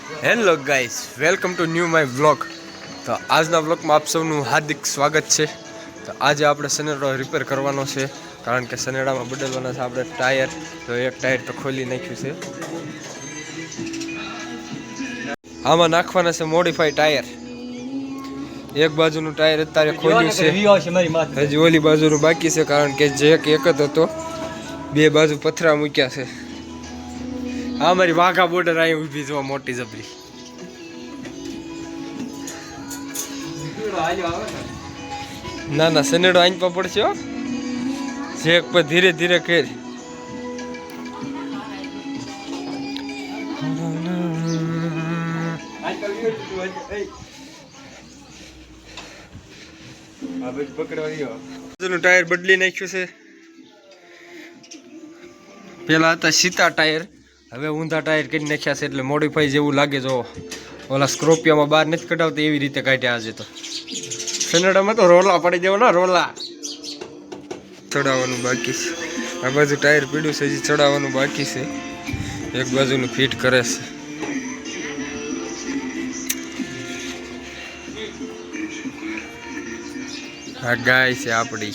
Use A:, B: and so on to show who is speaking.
A: Hello guys, welcome to new my vlog. તો આજના વ્લોગમાં આપ સૌનું હાર્દિક સ્વાગત છે. તો આજે આપણે સનેડો રિપેર કરવાનો છે, કારણ કે સનેડામાં બદલવાના છે આપણે ટાયર. તો એક ટાયર તો ખોલી નાખ્યું છે, આમાં નાખવાના છે મોડિફાઈ ટાયર. એક બાજુનું ટાયર અત્યારે ખોલ્યું છે, હજી ઓલી બાજુનું બાકી છે, કારણ કે જે એક જ હતો, બે બાજુ પથરા મૂક્યા છે. આ મારી વાઘા બોર્ડર અહીં ઊભી જોવા મોટી જબરી. ના ના, સનેડો આઈ પર પડશે હો. જેક પર ધીરે ધીરે કર. ટાયર બદલી નાખ્યું છે. પેલા હતા સીતા ટાયર, હવે ઊંધા ટાયર કરી નાખ્યા છે, એટલે મોડિફાઈ જેવું લાગે. જો ઓલા સ્કોર્પિયોમાં બહાર નથી કઢાવતા એવી રીતે કાઢ્યા આજે તો. સનેડામાં તો રોલા પડી દેવાના, રોલા ચડાવવાનું બાકી છે. આ બાજુ ટાયર પીડ્યું છે, હજી ચડાવવાનું બાકી છે. એક બાજુનું ફિટ કરે છે. આ ગાય છે આપડી.